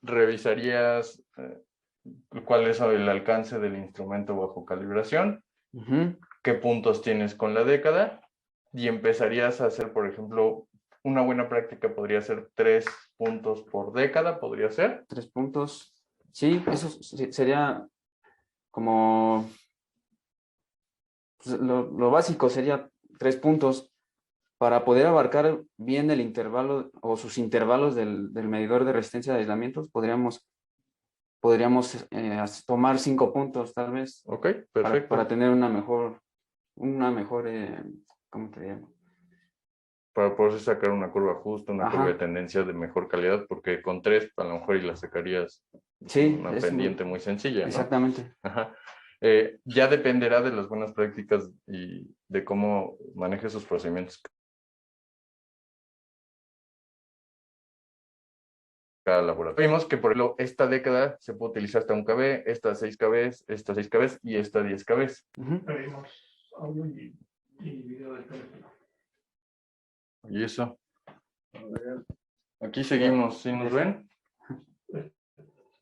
revisarías cuál es el alcance del instrumento bajo calibración, qué puntos tienes con la década, y empezarías a hacer, por ejemplo, una buena práctica podría ser 3 puntos por década, ¿podría ser? 3 puntos. Sí, eso sería como... Pues, lo básico sería 3 puntos para poder abarcar bien el intervalo o sus intervalos del medidor de resistencia de aislamientos. Podríamos tomar 5 puntos tal vez. Ok, perfecto. Para tener una mejor ¿cómo te llamo? Para poder sacar una curva justa, una curva de tendencia de mejor calidad, porque con 3 a lo mejor y la sacarías una pendiente muy sencilla, ¿no? Exactamente. Ajá. Ya dependerá de las buenas prácticas y de cómo maneje sus procedimientos cada laboratorio. Vimos que, por ejemplo, esta década se puede utilizar hasta 1 kb, esta 6 kb, esta 6 kb y esta 10 kb. Pedimos audio y video del teléfono. ¿Y eso? Aquí seguimos, ¿sí nos ven?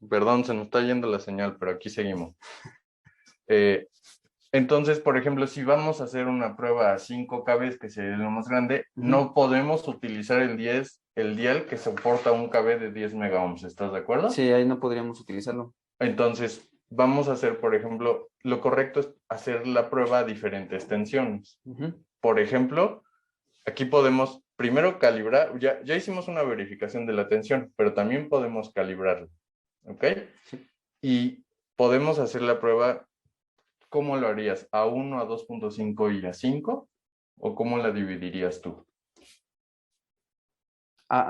Perdón, se nos está yendo la señal, pero aquí seguimos. Entonces, por ejemplo, si vamos a hacer una prueba a 5 kb, que sería lo más grande, no podemos utilizar el dial que soporta un kb de 10 megaohms. ¿Estás de acuerdo? Sí, ahí no podríamos utilizarlo. Entonces, vamos a hacer, por ejemplo, lo correcto es hacer la prueba a diferentes tensiones. Por ejemplo, aquí podemos primero calibrar, ya hicimos una verificación de la tensión, pero también podemos calibrarla, ¿ok? Sí. Y podemos hacer la prueba, ¿cómo lo harías? ¿A 1, a 2.5 y a 5? ¿O cómo la dividirías tú?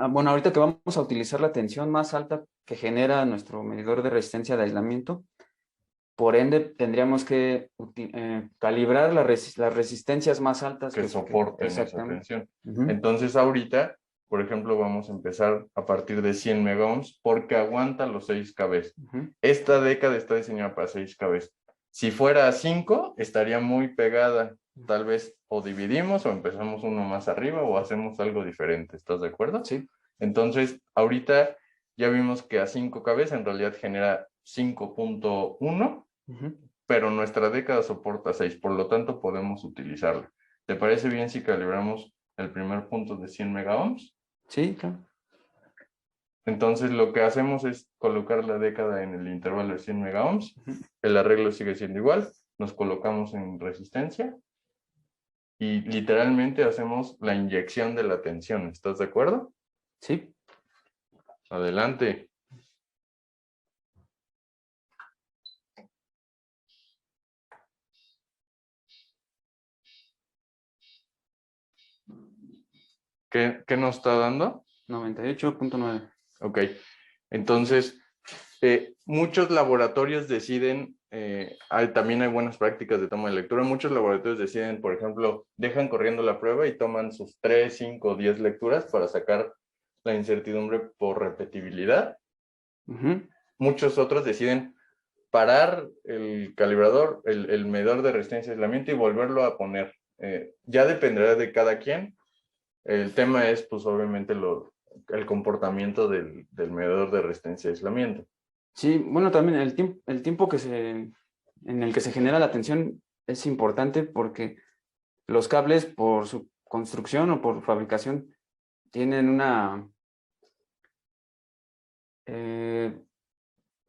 Bueno, ahorita que vamos a utilizar la tensión más alta que genera nuestro medidor de resistencia de aislamiento, por ende tendríamos que calibrar las resistencias más altas Que soporten esa exactamente. tensión. Entonces ahorita, por ejemplo, vamos a empezar a partir de 100 megaohms porque aguanta los 6 kb. Esta década está diseñada para 6 kb. Si fuera a 5, estaría muy pegada. Tal vez o dividimos o empezamos uno más arriba o hacemos algo diferente. ¿Estás de acuerdo? Sí. Entonces, ahorita ya vimos que a 5 kb en realidad genera 5.1, pero nuestra década soporta 6, por lo tanto podemos utilizarla. ¿Te parece bien si calibramos el primer punto de 100 megaohms? Sí, claro. Entonces lo que hacemos es colocar la década en el intervalo de 100 megaohms. El arreglo sigue siendo igual. Nos colocamos en resistencia y literalmente hacemos la inyección de la tensión. ¿Estás de acuerdo? Sí. Adelante. ¿Qué nos está dando? 98.9. Ok. Entonces, muchos laboratorios deciden, también hay buenas prácticas de toma de lectura, muchos laboratorios deciden, por ejemplo, dejan corriendo la prueba y toman sus 3, 5 o 10 lecturas para sacar la incertidumbre por repetibilidad. Muchos otros deciden parar el calibrador, el medidor de resistencia de aislamiento y volverlo a poner. Ya dependerá de cada quien. El tema es, pues, obviamente, el comportamiento del medidor de resistencia de aislamiento. Sí, bueno, también el tiempo en el que se genera la tensión es importante porque los cables, por su construcción o por fabricación, tienen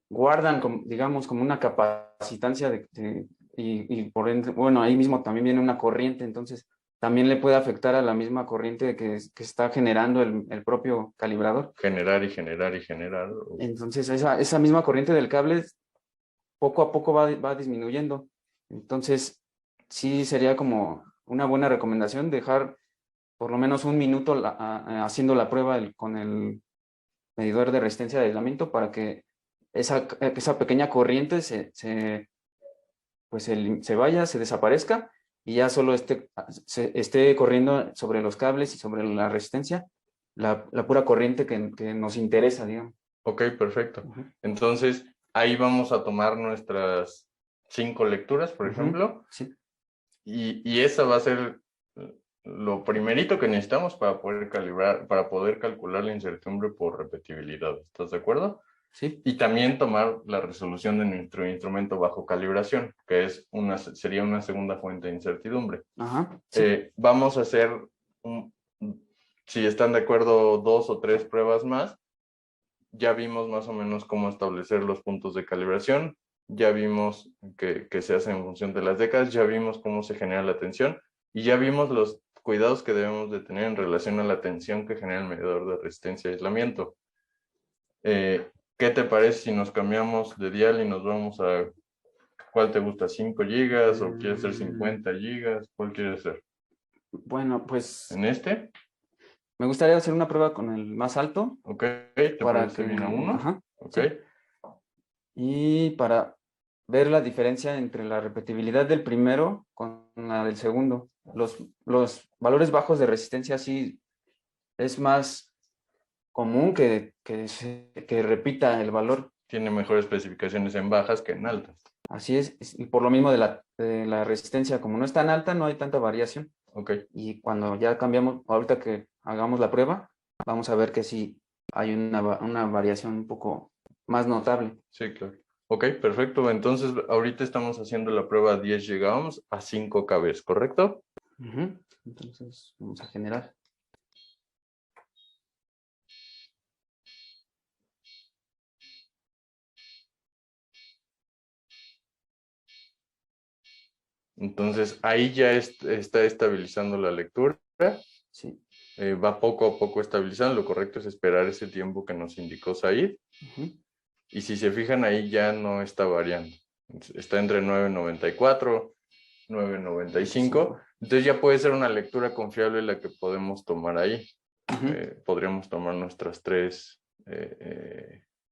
guardan, digamos, como una capacitancia y por ende, bueno, ahí mismo también viene una corriente, entonces también le puede afectar a la misma corriente que está generando el propio calibrador. Generar y generar y generar. Entonces esa misma corriente del cable poco a poco va disminuyendo. Entonces sí sería como una buena recomendación dejar por lo menos un minuto haciendo la prueba con el medidor de resistencia de aislamiento para que esa pequeña corriente se vaya, se desaparezca y ya solo esté corriendo sobre los cables y sobre la resistencia la pura corriente que nos interesa, digamos. Ok, perfecto. Entonces, ahí vamos a tomar nuestras 5 lecturas, por ejemplo. Sí. Y esa va a ser lo primerito que necesitamos para poder calibrar, para poder calcular la incertidumbre por repetibilidad. ¿Estás de acuerdo? Sí. Y también tomar la resolución de nuestro instrumento bajo calibración, que sería una segunda fuente de incertidumbre. Sí. Vamos a hacer, si están de acuerdo, 2 o 3 pruebas más. Ya vimos más o menos cómo establecer los puntos de calibración, ya vimos que se hace en función de las décadas, ya vimos cómo se genera la tensión y ya vimos los cuidados que debemos de tener en relación a la tensión que genera el medidor de resistencia y aislamiento. ¿Qué te parece si nos cambiamos de dial y nos vamos a... ¿Cuál te gusta? ¿5 gigas o quieres hacer 50 gigas? ¿Cuál quieres hacer? Bueno, pues... ¿En este? Me gustaría hacer una prueba con el más alto. Ok, ¿te parece bien a 1? Ajá, ok. Sí. Y para ver la diferencia entre la repetibilidad del primero con la del segundo. Los valores bajos de resistencia sí es más común que repita el valor. Tiene mejores especificaciones en bajas que en altas. Así es, y por lo mismo de la resistencia, como no es tan alta, no hay tanta variación. Ok. Y cuando ya cambiamos, ahorita que hagamos la prueba, vamos a ver que sí hay una variación un poco más notable. Sí, claro. Ok, perfecto. Entonces, ahorita estamos haciendo la prueba 10 gigaohms a 5 kb, ¿correcto? Ujú. Entonces, vamos a generar. Entonces, ahí ya está estabilizando la lectura. Sí. Va poco a poco estabilizando. Lo correcto es esperar ese tiempo que nos indicó Said. Ujú. Y si se fijan, ahí ya no está variando. Está entre 9.94, 9.95. Entonces ya puede ser una lectura confiable la que podemos tomar ahí. Ujú. Podríamos tomar nuestras tres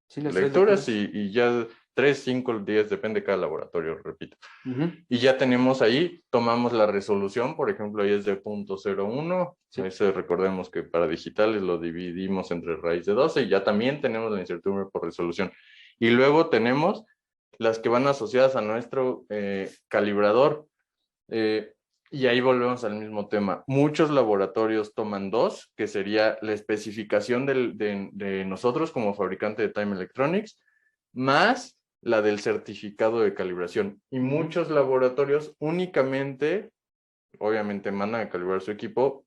Sí, las 3 lecturas lecturas. y ya 3, 5, 10, depende de cada laboratorio, repito. Ujú. Y ya tenemos ahí, tomamos la resolución, por ejemplo, ahí es de 0.01. Sí. Ese recordemos que para digitales lo dividimos entre raíz de 12 y ya también tenemos la incertidumbre por resolución. Y luego tenemos las que van asociadas a nuestro calibrador. Y ahí volvemos al mismo tema. Muchos laboratorios toman dos, que sería la especificación de nosotros como fabricante de Time Electronics, más la del certificado de calibración. Y muchos laboratorios únicamente, obviamente mandan a calibrar su equipo,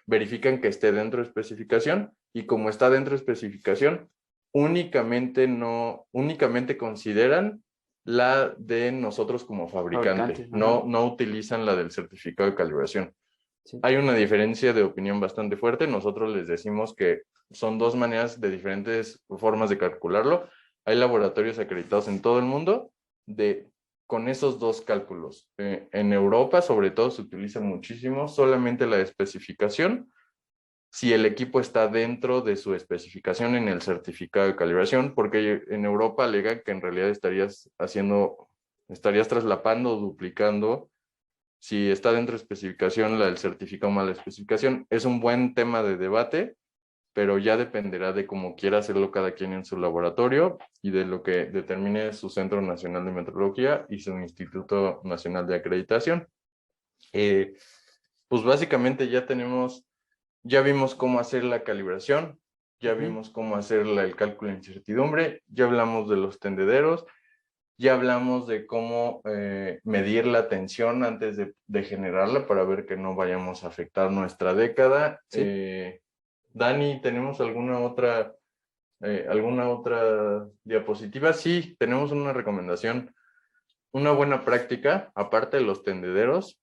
verifican que esté dentro de especificación y como está dentro de especificación, únicamente consideran la de nosotros como fabricante, Fabricante. Ajá. no utilizan la del certificado de calibración. Sí. Hay una diferencia de opinión bastante fuerte. Nosotros les decimos que son dos maneras de diferentes formas de calcularlo. Hay laboratorios acreditados en todo el mundo con esos dos cálculos. En Europa, sobre todo, se utiliza muchísimo solamente la especificación si el equipo está dentro de su especificación en el certificado de calibración, porque en Europa alega que en realidad estarías traslapando o duplicando. Si está dentro de especificación, la del certificado más la especificación. Es un buen tema de debate, pero ya dependerá de cómo quiera hacerlo cada quien en su laboratorio y de lo que determine su Centro Nacional de Metrología y su Instituto Nacional de Acreditación. Pues básicamente ya vimos cómo hacer la calibración, ya Ujú. vimos cómo hacer el cálculo de incertidumbre, ya hablamos de los tendederos, ya hablamos de cómo medir la tensión antes de generarla para ver que no vayamos a afectar nuestra década. Sí. Dani, ¿tenemos alguna otra diapositiva? Sí, tenemos una recomendación. Una buena práctica, aparte de los tendederos,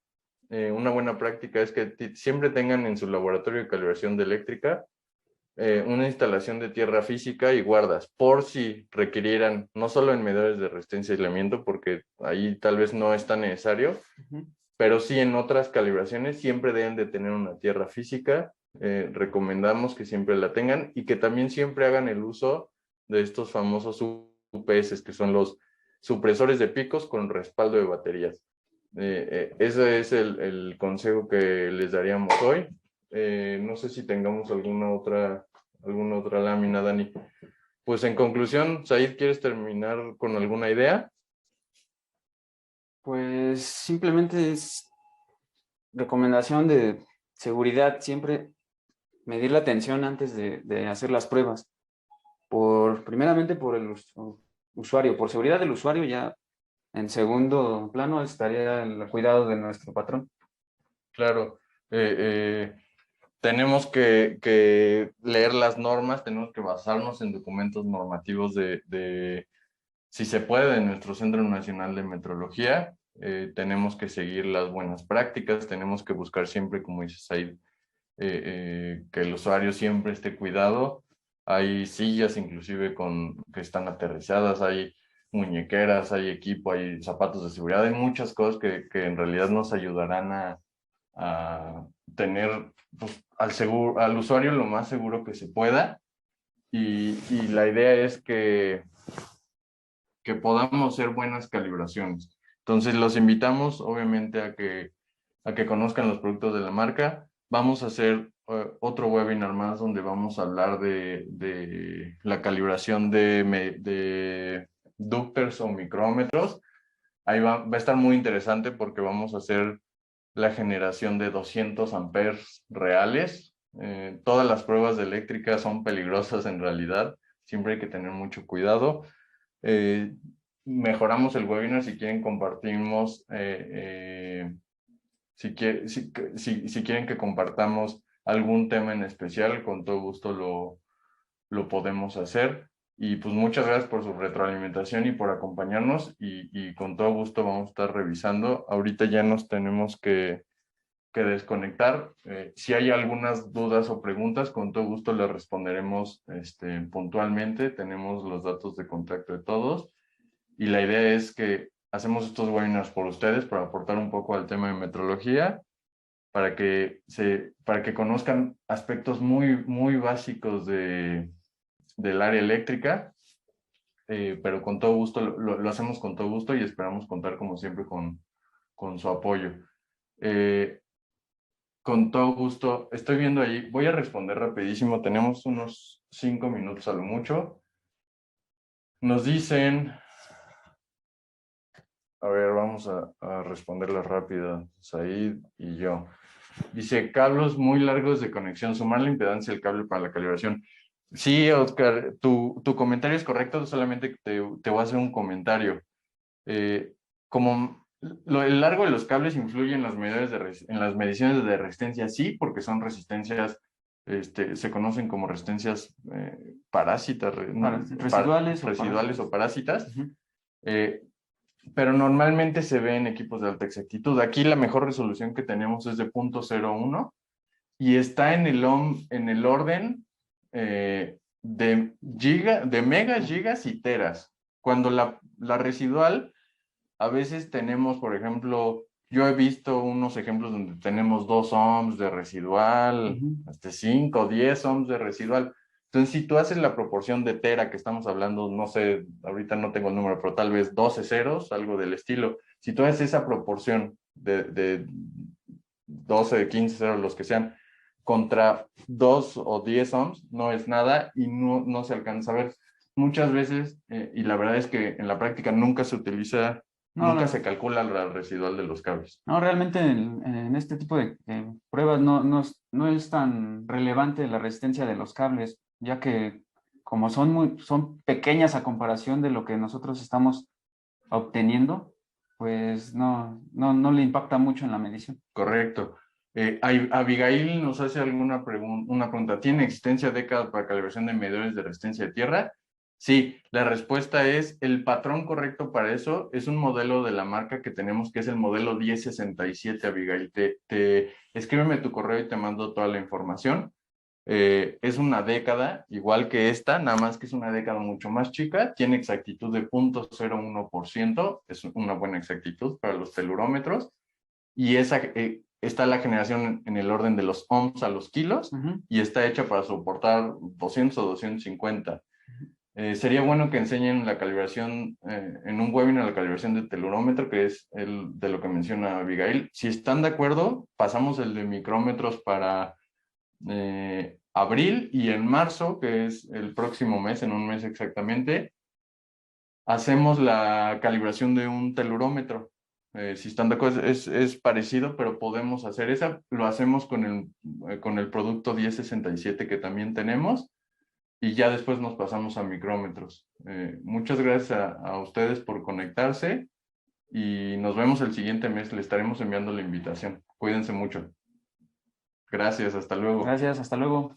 una buena práctica es que siempre tengan en su laboratorio de calibración de eléctrica una instalación de tierra física y guardas, por si requirieran, no solo en medidores de resistencia y aislamiento, porque ahí tal vez no es tan necesario, Ujú. pero sí en otras calibraciones siempre deben de tener una tierra física. Recomendamos que siempre la tengan y que también siempre hagan el uso de estos famosos UPS, que son los supresores de picos con respaldo de baterías. Ese es el consejo que les daríamos hoy. No sé si tengamos alguna otra lámina, Dani. Pues en conclusión, Said, ¿quieres terminar con alguna idea? Pues simplemente es recomendación de seguridad, siempre medir la tensión antes de hacer las pruebas. Primeramente por el usuario, por seguridad del usuario, ya en segundo plano estaría el cuidado de nuestro patrón. Claro. Eh, tenemos que leer las normas, tenemos que basarnos en documentos normativos si se puede, de nuestro Centro Nacional de Metrología. Tenemos que seguir las buenas prácticas, tenemos que buscar siempre, como dices ahí, que el usuario siempre esté cuidado. Hay sillas inclusive que están aterrizadas, hay muñequeras, hay equipo, hay zapatos de seguridad, hay muchas cosas que en realidad nos ayudarán a tener pues, al usuario lo más seguro que se pueda. Y la idea es que podamos hacer buenas calibraciones. Entonces los invitamos obviamente a que conozcan los productos de la marca. Vamos a hacer otro webinar más donde vamos a hablar de la calibración de ducters o micrómetros. Ahí va a estar muy interesante porque vamos a hacer la generación de 200 amperes reales. Todas las pruebas de eléctrica son peligrosas en realidad. Siempre hay que tener mucho cuidado. mejoramos el webinar. Si quieren compartimos, si quieren que compartamos algún tema en especial, con todo gusto lo podemos hacer. Y pues muchas gracias por su retroalimentación y por acompañarnos, y con todo gusto vamos a estar revisando. Ahorita ya nos tenemos que desconectar. Si hay algunas dudas o preguntas, con todo gusto les responderemos puntualmente. Tenemos los datos de contacto de todos, y la idea es que hacemos estos webinars por ustedes, para aportar un poco al tema de metrología, para que conozcan aspectos muy, muy básicos del área eléctrica, pero con todo gusto, lo hacemos con todo gusto, y esperamos contar como siempre con su apoyo. Con todo gusto, estoy viendo ahí, voy a responder rapidísimo, tenemos unos 5 minutos a lo mucho. Nos dicen, a ver, vamos a responderla rápido, Said y yo. Dice, cables muy largos de conexión, sumar la impedancia del cable para la calibración. Sí, Oscar, tu comentario es correcto, solamente te voy a hacer un comentario. Como el largo de los cables influye en las mediciones de resistencia, sí, porque son resistencias, se conocen como resistencias parásitas, residuales o parásitas. Pero normalmente se ve en equipos de alta exactitud. Aquí la mejor resolución que tenemos es de 0.01, y está en el orden de megas, gigas y teras. Cuando la residual, a veces tenemos, por ejemplo, yo he visto unos ejemplos donde tenemos 2 ohms de residual, hasta 5 o 10 ohms de residual. Entonces, si tú haces la proporción de tera que estamos hablando, no sé, ahorita no tengo el número, pero tal vez 12 ceros, algo del estilo. Si tú haces esa proporción de 12, de 15 ceros, los que sean, contra 2 o 10 ohms, no es nada, y no se alcanza a ver. Muchas veces, y la verdad es que en la práctica nunca se utiliza, nunca se calcula la residual de los cables. No, realmente en este tipo de pruebas no es tan relevante la resistencia de los cables, ya que como son pequeñas a comparación de lo que nosotros estamos obteniendo, pues no le impacta mucho en la medición. Correcto. Abigail nos hace una pregunta. ¿Tiene existencia décadas para calibración de medidores de resistencia de tierra? Sí, la respuesta es, el patrón correcto para eso es un modelo de la marca que tenemos, que es el modelo 1067, Abigail. Escríbeme tu correo y te mando toda la información. Es una década, igual que esta, nada más que es una década mucho más chica, tiene exactitud de 0.01%, es una buena exactitud para los telurómetros, y está la generación en el orden de los ohms a los kilos, y está hecha para soportar 200 o 250. Sería bueno que enseñen la calibración, en un webinar, la calibración de telurómetro, que es el de lo que menciona Abigail. Si están de acuerdo, pasamos el de micrómetros para abril, y en marzo, que es el próximo mes, en un mes exactamente, hacemos la calibración de un telurómetro. Si están de acuerdo, es parecido, pero podemos hacer esa. Lo hacemos con el producto 1067 que también tenemos, y ya después nos pasamos a micrómetros. Muchas gracias a ustedes por conectarse, y nos vemos el siguiente mes. Le estaremos enviando la invitación. Cuídense mucho. Gracias, hasta luego. Gracias, hasta luego.